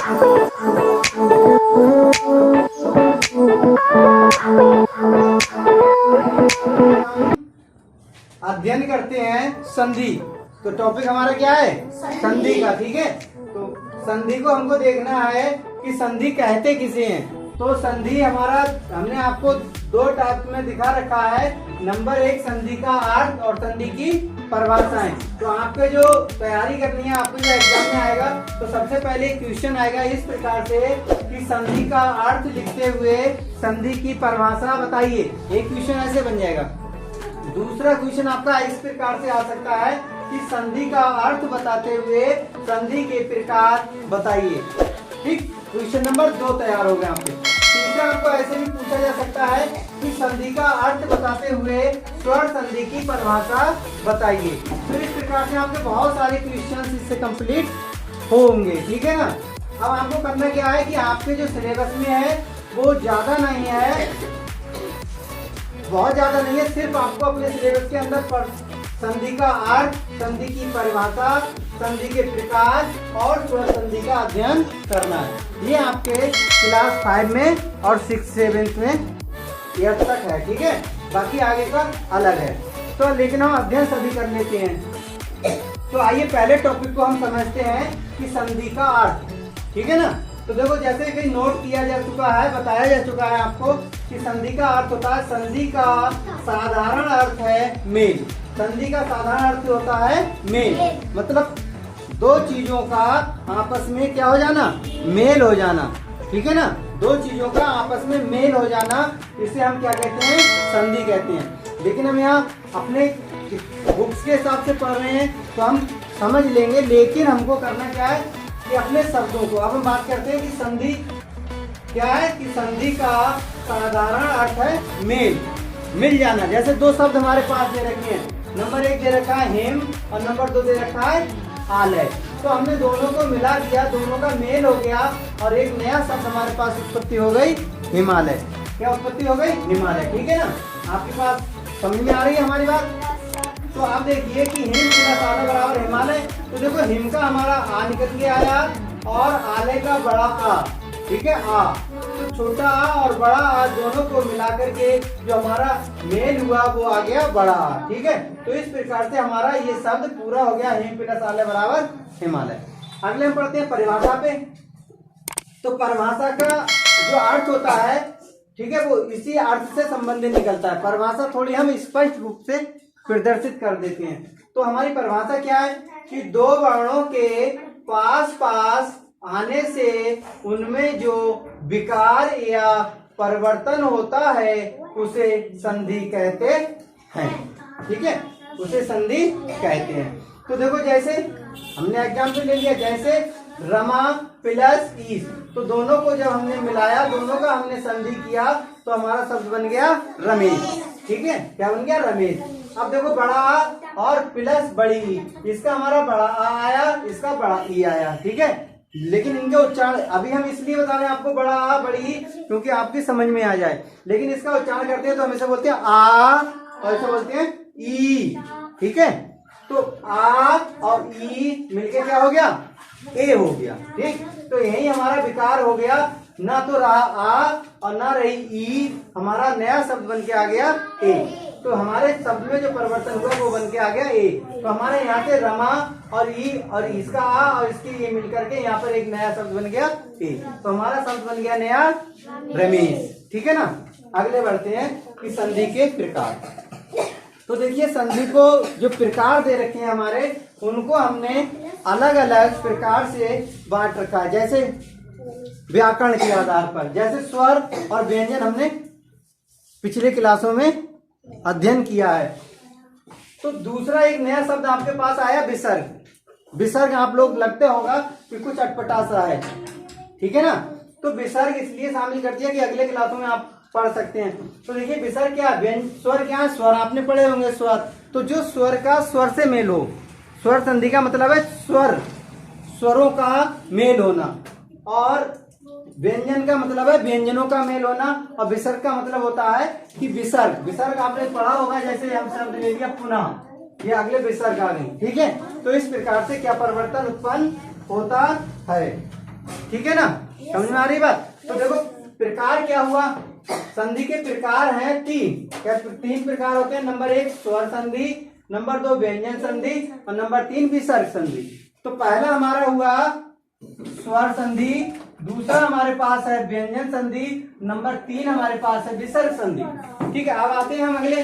अध्ययन करते हैं संधि। तो टॉपिक हमारा क्या है? संधि का। ठीक है, तो संधि को हमको देखना है कि संधि कहते किसे हैं। तो संधि हमारा हमने आपको दो टाइप में दिखा रखा है। नंबर एक, संधि का अर्थ और संधि की परिभाषाएं। तो आपके जो तैयारी करनी है, आपको जो एग्जाम में आएगा, तो सबसे पहले क्वेश्चन आएगा इस प्रकार से कि संधि का अर्थ लिखते हुए संधि की परिभाषा बताइए। एक क्वेश्चन ऐसे बन जाएगा। दूसरा क्वेश्चन आपका इस प्रकार से आ सकता है कि संधि का अर्थ बताते हुए संधि के प्रकार बताइए। ठीक, क्वेश्चन नंबर 2 तैयार हो गया आपके। तीसरा आपको ऐसे भी पूछा जा सकता है कि संधि का अर्थ बताते हुए स्वर संधि की परिभाषा बताइए। तो इस प्रकार से आपके बहुत सारे क्वेश्चन इससे कंप्लीट होंगे। ठीक है ना। अब आपको करना क्या है कि आपके जो सिलेबस में है वो ज्यादा नहीं है, बहुत ज्यादा नहीं है, सिर्फ आपको अपने सिलेबस के अंदर संधि का अर्थ, संधि की परिभाषा, संधि के प्रकार और स्वर संधि का अध्ययन करना है। ये आपके क्लास 5 में और 6, 7 में यह तक है। ठीक है, बाकी आगे का अलग है। तो लेकिन हम अध्ययन सभी कर लेते हैं। तो आइए पहले टॉपिक को हम समझते हैं कि संधि का अर्थ। ठीक है ना। तो देखो, जैसे कि नोट किया जा चुका है, बताया जा चुका है आपको कि संधि का अर्थ होता है, संधि का साधारण अर्थ है मेल। संधि का साधारण अर्थ होता है मेल, मतलब दो चीजों का आपस में क्या हो जाना? मेल हो जाना। ठीक है ना, दो चीजों का आपस में मेल हो जाना, इसे हम क्या कहते हैं? संधि कहते हैं। लेकिन हम यहाँ अपने बुक्स के हिसाब से पढ़ रहे हैं तो हम समझ लेंगे, लेकिन हमको करना क्या है कि अपने शब्दों को। अब हम बात करते हैं कि संधि क्या है, कि संधि का साधारण अर्थ है मेल, मिल जाना। जैसे दो शब्द हमारे पास दे रखे हैं, नंबर 1 दे रखा है हिम और नंबर 2 दे रखा है आलय। तो हमने दोनों को मिला दिया, दोनों का मेल हो गया और एक नया शब्द हमारे पास उत्पत्ति हो गई, हिमालय। क्या उत्पत्ति हो गई? हिमालय। ठीक है ना, आपके पास समझ में आ रही है हमारी बात? तो आप देखिए कि हिम प्लस आलय बराबर हिमालय। तो देखो, हिम का हमारा आ निकल के आया और आलय का बड़ा आ। ठीक है, आ। तो छोटा आ और बड़ा आ दोनों को मिलाकर के जो हमारा मेल हुआ वो आ गया बड़ा आ। ठीक है, तो इस प्रकार से हमारा ये शब्द पूरा हो गया, हिम प्लस आलय बराबर हिमालय। अगले हम पढ़ते हैं परिभाषा पे। तो परिभाषा का जो अर्थ होता है, ठीक है, वो इसी अर्थ से संबंधित निकलता है। परिभाषा थोड़ी हम स्पष्ट रूप से प्रदर्शित कर देते हैं। तो हमारी परिभाषा क्या है कि दो वर्णों के पास पास आने से उनमें जो विकार या परिवर्तन होता है उसे संधि कहते हैं। ठीक है, उसे संधि कहते हैं। तो देखो, जैसे हमने एग्जाम्पल ले लिया, जैसे रमा प्लस ईस। तो दोनों को जब हमने मिलाया, दोनों का हमने संधि किया, तो हमारा शब्द बन गया रमेश। ठीक है, क्या बन गया? रमेश। अब देखो, बड़ा आ और प्लस बड़ी ई, इसका हमारा बड़ा आ आया, इसका बड़ा ई आया। ठीक है, लेकिन इनके उच्चारण अभी हम इसलिए बता रहे हैं आपको बड़ा आ बड़ी ई, क्योंकि आपकी समझ में आ जाए। लेकिन इसका उच्चारण करते हैं तो हमेशा बोलते हैं आ और ऐसे बोलते हैं ई। ठीक है, तो आ और ई मिलके क्या हो गया? ए हो गया। ठीक, तो यही हमारा विकार हो गया, ना तो रहा आ और ना रही ई, हमारा नया शब्द बन के आ गया ए। तो हमारे शब्द में जो परिवर्तन हुआ वो बन के आ गया ए। तो हमारे यहाँ से रमा और ई और इसका आ और इसकी ये मिलकर के यहाँ पर एक नया शब्द बन गया ए। तो हमारा शब्द बन गया नया रमेश। ठीक है ना। अगले बढ़ते हैं कि संधि के प्रकार। तो देखिए, संधि को जो प्रकार दे रखे हैं हमारे, उनको हमने अलग अलग प्रकार से बांट रखा है। जैसे व्याकरण के आधार पर, जैसे स्वर और व्यंजन हमने पिछले क्लासों में अध्ययन किया है। तो दूसरा एक नया शब्द आपके पास आया, विसर्ग। विसर्ग आप लोग लगते होगा कि कुछ अटपटा सा है। ठीक है ना। तो विसर्ग इसलिए शामिल कर दिया कि अगले क्लासों में आप पढ़ सकते हैं। तो देखिए, विसर्ग क्या है? स्वर क्या है? स्वर आपने पढ़े होंगे, स्वर। तो जो स्वर का स्वर से मेल हो, स्वर संधि का मतलब है स्वर, स्वरों का मेल होना। और व्यंजन का मतलब है व्यंजनों का मेल होना। और विसर्ग का मतलब होता है कि विसर्ग। विसर्ग आपने पढ़ा होगा, जैसे हम शब्द ले लिया पुनः, ये अगले विसर्ग आ गई। ठीक है, तो इस प्रकार से क्या परिवर्तन उत्पन्न होता है। ठीक है ना, समझ में आ रही बात। तो देखो प्रकार क्या हुआ, संधि के प्रकार हैं तीन। क्या तीन प्रकार होते हैं? नंबर 1 स्वर संधि, नंबर 2 व्यंजन संधि और नंबर 3 विसर्ग संधि। तो पहला हमारा हुआ स्वर संधि, दूसरा हमारे पास है व्यंजन संधि, नंबर 3 हमारे पास है विसर्ग संधि। ठीक है, अब आते हैं हम अगले।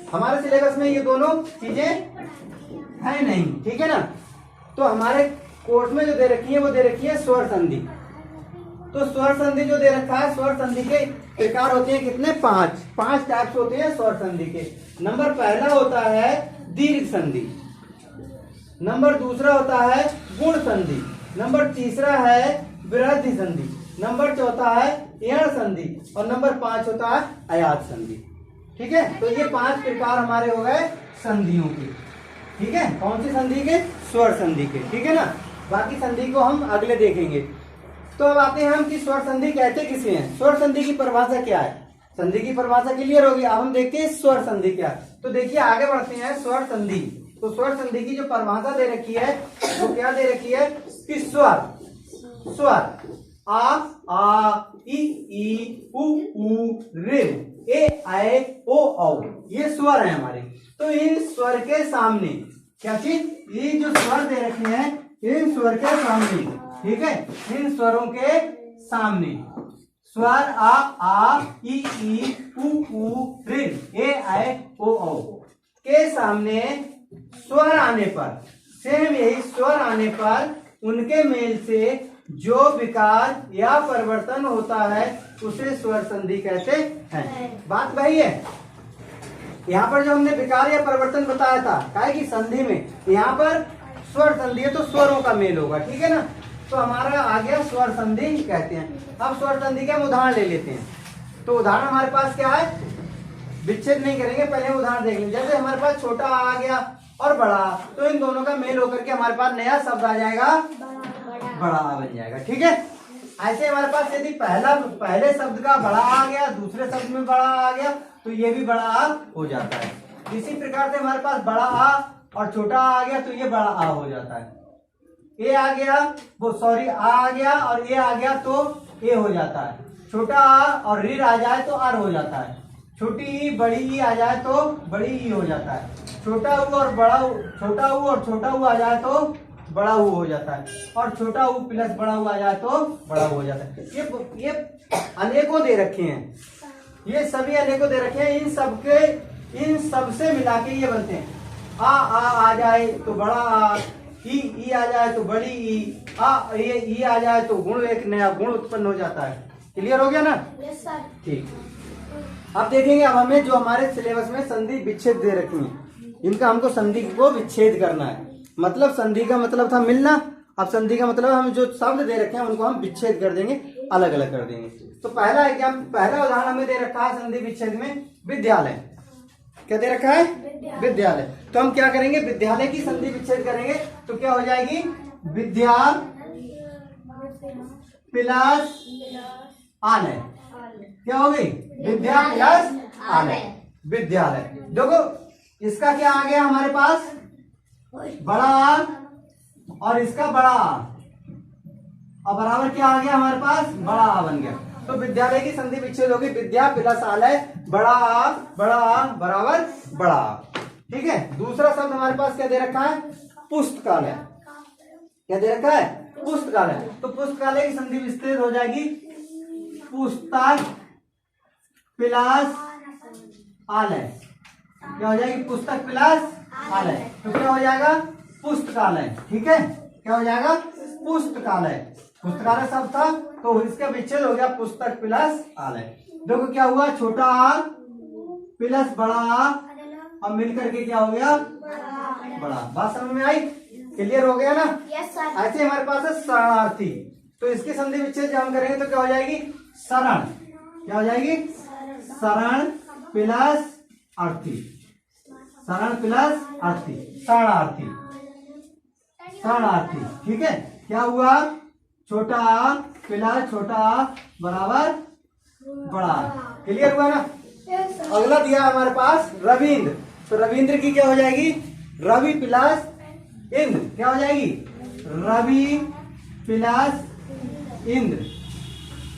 हमारे सिलेबस में ये दोनों चीजें है नहीं, ठीक है ना। तो हमारे कोर्स में जो दे रखी है वो दे रखी है स्वर संधि। तो स्वर संधि जो दे रखा है, स्वर संधि के प्रकार होते हैं कितने? 5 टाइप्स होते हैं स्वर संधि के। नंबर पहला होता है दीर्घ संधि, नंबर दूसरा होता है गुण संधि, नंबर तीसरा है वृद्धि संधि, नंबर चौथा है एण संधि और नंबर 5 होता है आयात संधि। ठीक है, तो ये 5 प्रकार हमारे हो गए संधियों के। ठीक है, कौन सी संधि के? स्वर संधि के। ठीक है ना, बाकी संधि को हम अगले देखेंगे। तो अब आते हैं हम कि स्वर संधि कहते किसे हैं। स्वर संधि की परिभाषा क्या है? संधि की परिभाषा क्लियर होगी। अब हम देखते हैं स्वर संधि क्या है। तो देखिए आगे बढ़ते हैं। स्वर संधि, तो स्वर संधि की जो परिभाषा दे रखी है वो क्या दे रखी है कि स्वर आ ई उ ऋ ए ऐ ओ औ, ये स्वर है हमारे। तो इन स्वर के सामने क्या चीज? ये जो स्वर दे रखे हैं इन स्वर के सामने, ठीक है, इन स्वरों के सामने स्वर आ ई उ ऋ ए ऐ ओ औ के सामने स्वर आने पर, सेम यही स्वर आने पर उनके मेल से जो विकार या परिवर्तन होता है उसे स्वर संधि कहते हैं। बात वही है। यहाँ पर जो हमने विकार या परिवर्तन बताया था, काहे की संधि में, यहाँ पर स्वर संधि है तो स्वरों का मेल होगा। ठीक है ना, तो हमारा आ गया स्वर संधि कहते हैं। अब स्वर संधि का हम उदाहरण ले लेते हैं। तो उदाहरण हमारे पास क्या है, विच्छेद नहीं करेंगे, पहले हम उदाहरण देख लेंगे। जैसे हमारे पास छोटा आ गया और बड़ा, तो इन दोनों का मेल होकर के हमारे पास नया शब्द आ जाएगा, बड़ा आ बन जाएगा। ठीक है, ऐसे हमारे पास यदि पहले शब्द का बड़ा आ गया, दूसरे शब्द में बड़ा आ गया, तो ये भी बड़ा आ हो जाता है। इसी प्रकार से हमारे पास बड़ा आ और छोटा आ गया तो ये बड़ा आ हो जाता है। ए आ गया, वो सॉरी आ गया और ए आ गया तो ए हो जाता है। छोटा आ और रीर आ जाए तो आर हो जाता है। छोटी ई बड़ी ई आ जाए तो बड़ी ई हो जाता है। छोटा ऊ और बड़ा ऊ, छोटा ऊ और छोटा ऊ आ जाए तो बड़ा ऊ हो जाता है। और छोटा ऊ प्लस बड़ा ऊ आ जाए तो बड़ा ऊ हो जाता है। ये अनेकों दे रखे हैं, ये सभी अनेकों दे रखे हैं। इन सब से मिला के ये बनते हैं। आ जाए तो बड़ा आ, ई आ जाए तो बड़ी ई, ई आ जाए तो गुण, एक नया गुण उत्पन्न हो जाता है। क्लियर हो गया ना? Yes sir. ठीक, अब देखेंगे। अब हमें जो हमारे सिलेबस में संधि विच्छेद दे रखी है, इनका हमको संधि को विच्छेद करना है। मतलब संधि का मतलब था मिलना, अब संधि का मतलब हम जो शब्द दे रखे हैं उनको हम विच्छेद कर देंगे, अलग अलग कर देंगे। तो पहला उदाहरण हमें दे रखा है संधि विच्छेद में विद्यालय। क्या दे रखा है? विद्यालय। तो हम क्या करेंगे, विद्यालय की संधि विच्छेद करेंगे तो क्या हो जाएगी? विद्या प्लस आलय। क्या हो गई? विद्या प्लस आलय, विद्यालय। देखो इसका क्या आ गया हमारे पास, बड़ा आ और इसका बड़ा आ, और बराबर क्या आ गया हमारे पास, बड़ा आ बन गया। तो विद्यालय की संधि विच्छेद होगी विद्या प्लस आलय, बड़ा आ बराबर बड़ा आ। ठीक है, दूसरा शब्द हमारे पास क्या दे रखा है, पुस्तकालय। क्या दे रखा है? पुस्तकालय। तो पुस्तकालय की संधि विच्छेद हो जाएगी पुस्तक प्लस आलय। क्या हो जाएगी? पुस्तक प्लस आलय। तो क्या हो जाएगा? पुस्तकालय। ठीक है, क्या हो जाएगा? पुस्तकालय। पुस्तकालय शब्द था तो इसका विच्छेद हो गया पुस्तक प्लस आलय। देखो क्या हुआ, छोटा आ प्लस बड़ा आ और मिलकर के क्या हो गया, बड़ा। बात समझ में आई? क्लियर हो गया ना? Yes sir. ऐसे हमारे पास है शरणार्थी। तो इसकी संधि विच्छेद जब हम करेंगे तो क्या हो जाएगी, शरण। क्या हो जाएगी? शरण प्लस अर्थी, शरण प्लस अर्थी, शरणार्थी, शरणार्थी। ठीक है, क्या हुआ, छोटा आ प्लस छोटा आ बराबर बड़ा। क्लियर हुआ ना? अगला दिया हमारे पास रविंद्र। तो रविंद्र की क्या हो जाएगी, रवि प्लस इंद्र। क्या हो जाएगी, रवि प्लस इंद्र।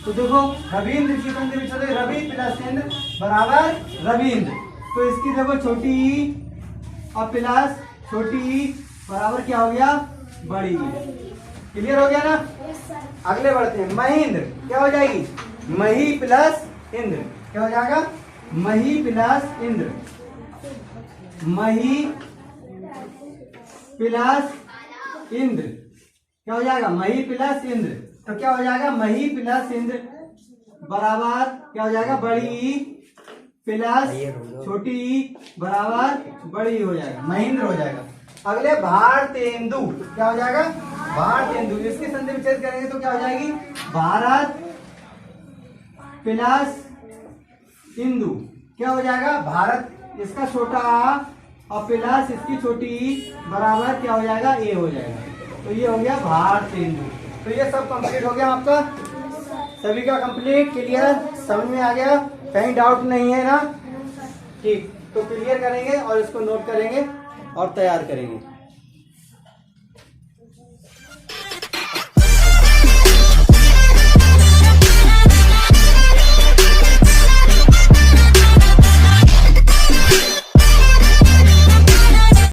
तो देखो रविंद्र की संधि विच्छेद रवि प्लस इंद्र बराबर रविंद्र। तो इसकी देखो छोटी ई और प्लस छोटी ई बराबर क्या हो गया, बड़ी ई। क्लियर हो गया ना। अगले बढ़ते हैं, महेंद्र क्या हो जाएगी, मही प्लस इंद्र। क्या हो जाएगा, मही प्लस इंद्र, मही प्लस इंद्र। क्या हो जाएगा, मही प्लस इंद्र। तो क्या हो जाएगा, मही प्लस इंद्र बराबर क्या हो जाएगा, बड़ी ई प्लस छोटी ई बराबर बड़ी ई हो जाएगा, महेंद्र हो जाएगा। अगले भारतेंदु क्या हो जाएगा, भारतेंदु। इसकी संधि विच्छेद करेंगे तो क्या हो जाएगी, भारत प्लस इंदु। क्या हो जाएगा, भारत इसका छोटा आ और प्लस इसकी छोटी ई बराबर क्या हो जाएगा, ए हो जाएगा। तो ये हो गया भारतेंदु। तो ये सब कंप्लीट हो गया आपका, सभी का कंप्लीट, क्लियर, समझ में आ गया, कहीं डाउट नहीं है ना। ठीक, तो क्लियर करेंगे और इसको नोट करेंगे और तैयार करेंगे।